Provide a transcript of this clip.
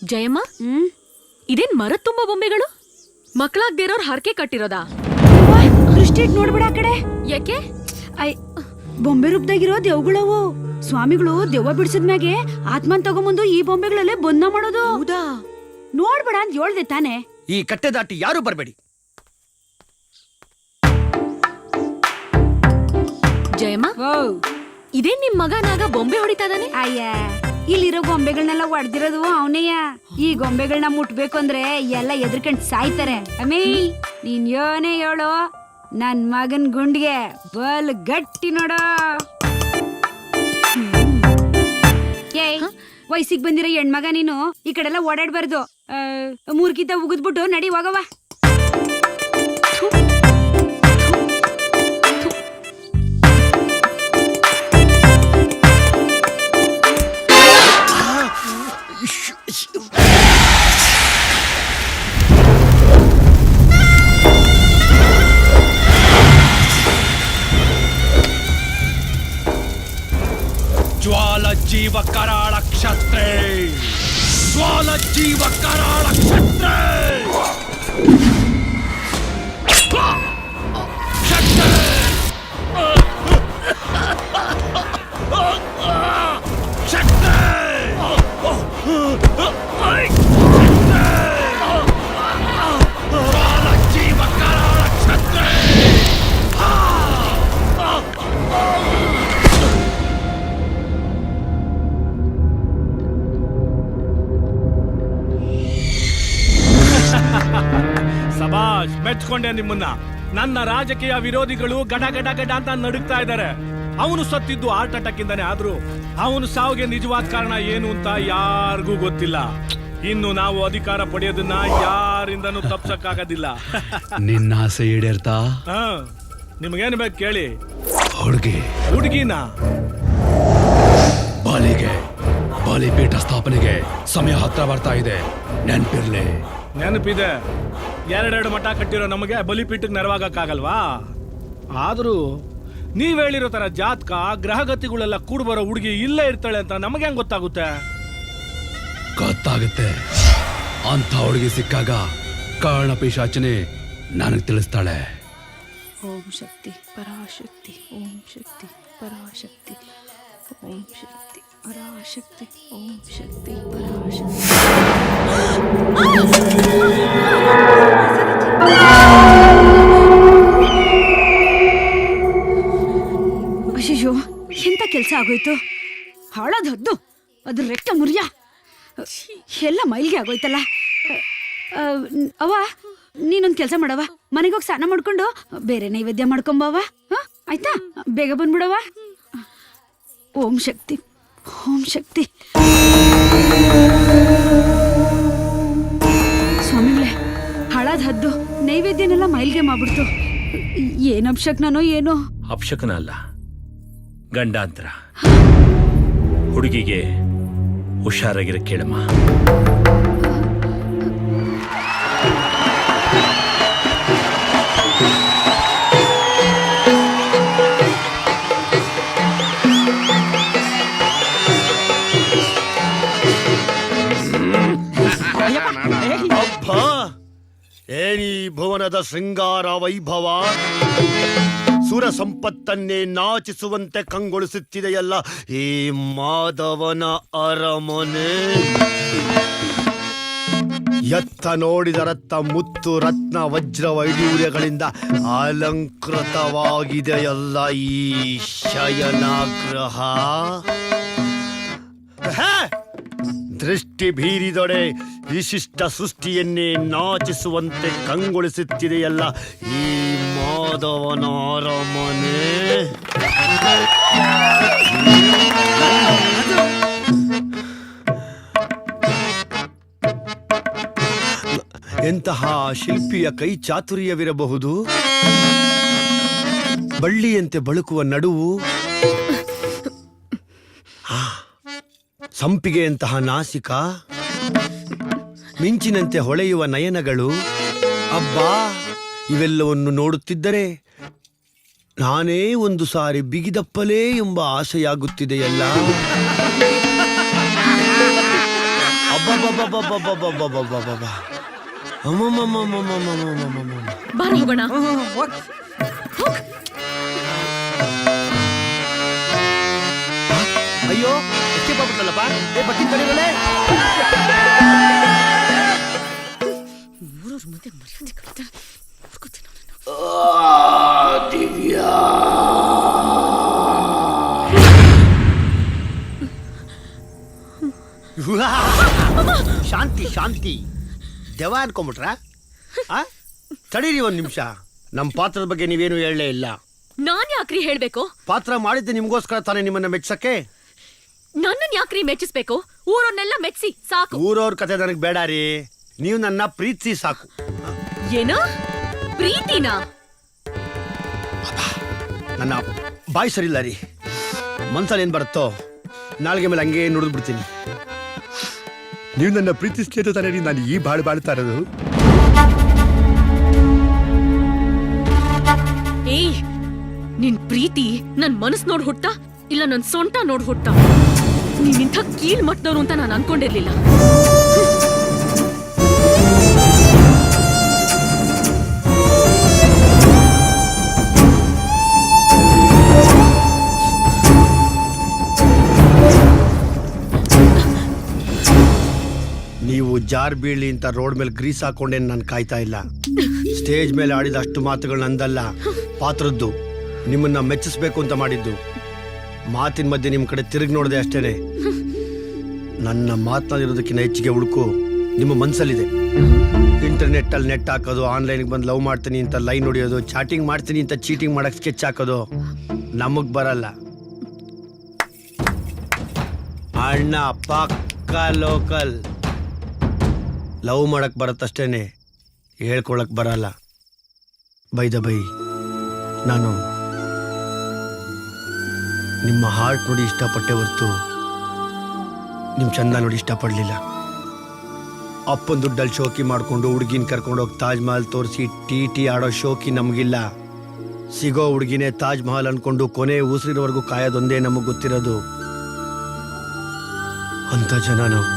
ಜಯಮ್ಮ, ಇದೇನ್ ಮರದ ತುಂಬಾ ಬೊಂಬೆಗಳು? ಮಕ್ಕಳಾಗ್ದಿರೋರ್ ಹರಕೆ ಕಟ್ಟಿರೋದಾ? ದೃಷ್ಟಿ ಇಟ್ ನೋಡ್ಬಿಡ ಆ ಕಡೆ. ಯಾಕೆ? ಬೊಂಬೆ ರೂಪದಾಗಿರೋ ದೇವ್ಗಳವು. ಸ್ವಾಮಿಗಳು ದೆವ್ವ ಬಿಡಿಸಿದ್ಮ್ಯಾಗೆ ಆತ್ಮನ್ ತಗೊಂಬಂದು ಈ ಬೊಂಬೆಗಳಲ್ಲೇ ಬಂದ ಮಾಡೋದು. ಹೌದಾ? ನೋಡ್ಬೇಡ ಅಂತ ಹೇಳ್ದೆ ತಾನೆ. ಈ ಕಟ್ಟೆ ದಾಟಿ ಯಾರು ಬರ್ಬೇಡಿ. ಜಯಮ್ಮ, ಇದೇನ್ ನಿಮ್ ಮಗನಾಗ ಬೊಂಬೆ ಹೊಡಿತಾ ಇದಾನೆ? ಅಯ್ಯ, ಇಲ್ಲಿರೋ ಗೊಂಬೆಗಳನ್ನೆಲ್ಲ ಹೊಡೆದಿರೋದು ಅವನೇಯ. ಈ ಗೊಂಬೆಗಳನ್ನ ಮುಟ್ಬೇಕು ಅಂದ್ರೆ ಎಲ್ಲ ಎದ್ರಕಂಡ್ ಸಾಯ್ತಾರೆ. ಅಮ್ಮಿ, ನೀನ್ ಯೋನೇ ಹೇಳೋ, ನನ್ ಮಗನ್ ಗುಂಡ್ಗೆ ಬಲ್ ಗಟ್ಟಿ ನೋಡೋ. ಏಯ್, ವಯಸ್ಸಿಗೆ ಬಂದಿರೋ ಹೆಣ್ಮಗ ನೀನು ಈ ಕಡೆಲ್ಲ ಓಡಾಡ್ಬಾರ್ದು. ಮೂರ್ಕಿತ ಉಗಿದ್ಬಿಟ್ಟು ನಡಿ ಹೋಗವ. ज्वाल जीव कराळ क्षत्रे, ज्वाल जीव कराळ क्षत्रे, ಸಬಾಷ್, ಮೆಚ್ಕೊಂಡೆ ನಿಮ್ಮನ್ನ. ನನ್ನ ರಾಜಕೀಯ ವಿರೋಧಿಗಳು ಗಡ ಗಡ ಗಡ ಅಂತ ನಡುಗ್ತಾ ಇದ್ದಾರೆ. ಅವನು ಸತ್ತಿದ್ದು ಹಾರ್ಟ್ ಅಟ್ಯಾಕ್ ಇಂದಾನೆ, ಆದ್ರೂ ಅವನು ಸಾವಿಗೆ ನಿಜವಾದ ಕಾರಣ ಏನು ಅಂತ ಯಾರಿಗೂ ಗೊತ್ತಿಲ್ಲ. ಇನ್ನು ನಾವು ಅಧಿಕಾರ ಪಡೆಯೋದನ್ನ ಯಾರಿಂದನೂ ತಪ್ಸಕ್ಕಾಗೋದಿಲ್ಲ. ನಿನ್ನ ಆಸೆ ಈಡೇರ್ತಾ? ನಿಮ್ಗೇನ್ ಬೇಕು ಕೇಳಿ. ಹುಡುಗಿನ ಬಾಲಿಗೆ, ಬಾಲಿಪೀಠ ಸ್ಥಾಪನೆಗೆ ಸಮಯ ಹತ್ರ ಬರ್ತಾ ಇದೆ. ನೆನ್ಪಿರ್ಲಿ. ನೆನಪಿದೆ. ಎರಡೆರಡು ಮಠ ಕಟ್ಟಿರೋ ನಮಗೆ ಬಲಿಪೀಠಕ್ಕೆ ನೆರವಾಗಕ್ಕಾಗಲ್ವಾ? ಆದ್ರೂ ನೀವ್ ಹೇಳಿರೋ ತರ ಜಾತಕ ಗ್ರಹಗತಿಗಳೆಲ್ಲ ಕೂಡ್ ಬರೋ ಹುಡುಗಿ ಇಲ್ಲೇ ಇರ್ತಾಳೆ ಅಂತ ನಮಗೆ ಹೆಂಗ್ ಗೊತ್ತಾಗುತ್ತೆ? ಗೊತ್ತಾಗುತ್ತೆ. ಅಂತ ಹುಡುಗಿ ಸಿಕ್ಕಾಗ ಕಾರಣ ಪಿಶಾಚನೆ ನನಗೆ ತಿಳಿಸ್ತಾಳೆ. ಓಂ ಶಕ್ತಿ ಪರಾಶಕ್ತಿ, ಓಂ ಶಕ್ತಿ ಪರಾಶಕ್ತಿ, ಓಂ ಶಕ್ತಿ ಪರಾಶಕ್ತಿ, ಓಂ ಶಕ್ತಿ ಪರಾಶಕ್ತಿ. ಅಯ್ಯೋ, ಎಂತ ಕೆಲ್ಸ ಆಗೋಯ್ತು. ಹಾಳಾದ ಹದ್ದು, ಅದ್ರ ರೆಕ್ಕ ಮುರಿಯ ಎಲ್ಲ ಮೈಲ್ಗೆ ಆಗೋಯ್ತಲ್ಲ. ಅವ್ವ, ನೀನೊಂದ್ ಕೆಲ್ಸ ಮಾಡವ, ಮನೆಗೋಗಿ ಸ್ನಾನ ಮಾಡ್ಕೊಂಡು ಬೇರೆ ನೈವೇದ್ಯ ಮಾಡ್ಕೊಂಬವ. ಆಯ್ತಾ? ಬೇಗ ಬಂದ್ಬಿಡವ. ಓಂ ಶಕ್ತಿ, ಓಂ ಶಕ್ತಿ. ಸ್ವಾಮಿಗಳೇ, ಹಾಳಾದ ಹದ್ದು ನೈವೇದ್ಯನೆಲ್ಲ ಮೈಲ್ಗೆ ಮಾಡ್ಬಿಡ್ತು. ಏನ್ ಅಪ್ಶಕ್ನೋ ಏನೋ. ಅಪ್ಶಕನ ಅಲ್ಲ, ಗಂಡಾಂತರ. ಹುಡುಗಿಗೆ ಹುಷಾರಾಗಿರ ಕೇಳಮ್ಮ. ಏನಿ ಭುವನದ ಶೃಂಗಾರ ವೈಭವ, ಸುರ ಸಂಪತ್ತನ್ನೇ ನಾಚಿಸುವಂತೆ ಕಂಗೊಳಿಸುತ್ತಿದೆಯಲ್ಲ ಈ ಮಾಧವನ ಅರಮನೆ. ಎತ್ತ ನೋಡಿದರತ್ತ ಮುತ್ತು ರತ್ನ ವಜ್ರ ವೈಡೂರ್ಯಗಳಿಂದ ಅಲಂಕೃತವಾಗಿದೆಯಲ್ಲ ಈ ಶಯನಾಗ್ರಹ. ದೃಷ್ಟಿ ಬೀರಿದೊಡೆ ವಿಶಿಷ್ಟ ಸೃಷ್ಟಿಯನ್ನೇ ನಾಚಿಸುವಂತೆ ಕಂಗೊಳಿಸುತ್ತಿದೆಯಲ್ಲ ಈ ಮಾಧವನ ಅರಮನೆ. ಎಂತಹ ಶಿಲ್ಪಿಯ ಕೈ ಚಾತುರ್ಯವಿರಬಹುದು. ಬಳ್ಳಿಯಂತೆ ಬಳುಕುವ ನಡುವು, ಸಂಪಿಗೆಯಂತಹ ನಾಸಿಕ, ಮಿಂಚಿನಂತೆ ಹೊಳೆಯುವ ನಯನಗಳು. ಅಬ್ಬಾ, ಇವೆಲ್ಲವನ್ನು ನೋಡುತ್ತಿದ್ದರೆ ನಾನೇ ಒಂದು ಸಾರಿ ಬಿಗಿದಪ್ಪಲೇ ಎಂಬ ಆಸೆಯಾಗುತ್ತಿದೆಯಲ್ಲ. ಅಬ್ಬಬ್ಬಬ್ಬಬ್ಬಬ್ಬಬ್ಬಬ್ಬಬ್ಬಬ್ಬಬ್ಬ. ಅಮ್ಮಮ್ಮಮ್ಮಮ್ಮಮ್ಮಮ್ಮಮ್ಮಮ್ಮಮ್ಮಮ್ಮ. ಬಾರ ಹೋಗೋಣ. ಅಯ್ಯೋ ಎಸ್ಕೇಪ್ ಆಗ್ಬಿಟ್ಲಲ್ಲಪ್ಪ. ಏ ಬಟ್ಟಿ ತಡಿಗಳೇ. ಶಾಂತಿ ಶಾಂತಿ ದೆವ ಅನ್ಕೊಂಬಿಟ್ರ ತಡೀರಿ ಒಂದ್ ನಿಮಿಷ. ನಮ್ ಪಾತ್ರದ ಬಗ್ಗೆ ನೀವೇನು ಹೇಳಲೇ ಇಲ್ಲ. ನಾನ್ ಯಾಕ್ರಿ ಹೇಳ್ಬೇಕು? ಪಾತ್ರ ಮಾಡಿದ್ದೆ ನಿಮ್ಗೋಸ್ಕರ ತಾನೇ ನಿಮ್ಮನ್ನ ಮೆಚ್ಚಕ್ಕೆ. ನನ್ನನ್ ಯಾಕ್ರಿ ಮೆಚ್ಚಿಸ್ಬೇಕು? ಊರನ್ನೆಲ್ಲ ಮೆಚ್ಚಿಸಿ ಸಾಕು. ಊರವ್ರ ಕತೆ ನನಗ್ ಬೇಡ ರೀ, ನೀವು ನನ್ನ ಪ್ರೀತಿಸಿ ಸಾಕು. ಏನ ಪ್ರೀತಿನಾ? ನನ್ನ ಬಾಯಿ ಸರಿ ಇಲ್ಲ ರೀ, ಮನ್ಸಲ್ಲಿ ಏನ್ ಬರುತ್ತೋ ನಾಲ್ಗೆ ಮೇಲೆ ಹಂಗೆ ನುಡಿದ್ ಬಿಡ್ತೀನಿ. ನೀವು ನನ್ನ ಪ್ರೀತಿಸ್ತಿರೋ ತಾನೇ ನಾನು ಈ ಬಾಳ್ತಾ ಇರೋದು. ಏಯ್, ನಿನ್ ಪ್ರೀತಿ ನನ್ ಮನಸ್ ನೋಡ್ ಹುಟ್ಟ ಇಲ್ಲ ನನ್ ಸೊಂಟ ನೋಡ್ ಹುಟ್ಟ? ನೀನ್ ಇಂಥ ಕೀಳ್ ಮಟ್ಟದವ್ರು ಅಂತ ನಾನು ಅನ್ಕೊಂಡಿರ್ಲಿಲ್ಲ. ನೀವು ಜಾರ್ ಬೀಳಿ ಅಂತ ರೋಡ್ ಮೇಲೆ ಗ್ರೀಸ್ ಹಾಕೊಂಡೇನು ನಾನು ಕಾಯ್ತಾ ಇಲ್ಲ. ಸ್ಟೇಜ್ ಮೇಲೆ ಆಡಿದ ಅಷ್ಟು ಮಾತುಗಳು ನಂದಲ್ಲ, ಪಾತ್ರದ್ದು. ನಿಮ್ಮನ್ನ ಮೆಚ್ಚಿಸ್ಬೇಕು ಅಂತ ಮಾಡಿದ್ದು. ಮಾತಿನ ಮಧ್ಯೆ ನಿಮ್ ಕಡೆ ತಿರುಗಿ ನೋಡಿದೆ ಅಷ್ಟೇನೆ. ನನ್ನ ಮಾತನಾಡಿರೋದಕ್ಕಿಂತ ಹೆಚ್ಚಿಗೆ ಹುಡುಕು ನಿಮ್ಮ ಮನ್ಸಲ್ಲಿದೆ. ಇಂಟರ್ನೆಟ್ ಅಲ್ಲಿ ನೆಟ್ ಹಾಕೋದು, ಆನ್ಲೈನ್ ಬಂದು ಲವ್ ಮಾಡ್ತೀನಿ ಅಂತ ಲೈನ್ ಹೊಡಿಯೋದು, ಚಾಟಿಂಗ್ ಮಾಡ್ತೀನಿ ಅಂತ ಚೀಟಿಂಗ್ ಮಾಡಕ್ ಸ್ಕೆಚ್ ಹಾಕೋದು ನಮಗ್ ಬರಲ್ಲ. ಅಣ್ಣ ಪಕ್ಕ ಲೋಕಲ್. ಲವ್ ಮಾಡಕ್ ಬರತ್ತಷ್ಟೇನೆ, ಹೇಳ್ಕೊಳಕ್ ಬರಲ್ಲ. ಬೈದ ಬೈ ನಾನು ನಿಮ್ಮ ಹಾರ್ಟ್ ನೋಡಿ ಇಷ್ಟಪಟ್ಟೆ ಹೊರ್ತು ನಿಮ್ ಚಂದ ನೋಡಿ ಇಷ್ಟಪಡ್ಲಿಲ್ಲ. ಅಪ್ಪನ ದುಡ್ಡಲ್ಲಿ ಶೋಕಿ ಮಾಡ್ಕೊಂಡು ಹುಡುಗಿನ ಕರ್ಕೊಂಡು ಹೋಗಿ ತಾಜ್ ಮಹಲ್ ತೋರಿಸಿ ಟಿ ಆಡೋ ಶೋಕಿ ನಮಗಿಲ್ಲ. ಸಿಗೋ ಹುಡುಗಿನೇ ತಾಜ್ ಮಹಲ್ ಅನ್ಕೊಂಡು ಕೊನೆ ಉಸಿರಿರೋವರೆಗೂ ಕಾಯೋದೊಂದೇ ನಮಗ್ ಗೊತ್ತಿರೋದು. ಅಂತ ಜನ ನಾವು.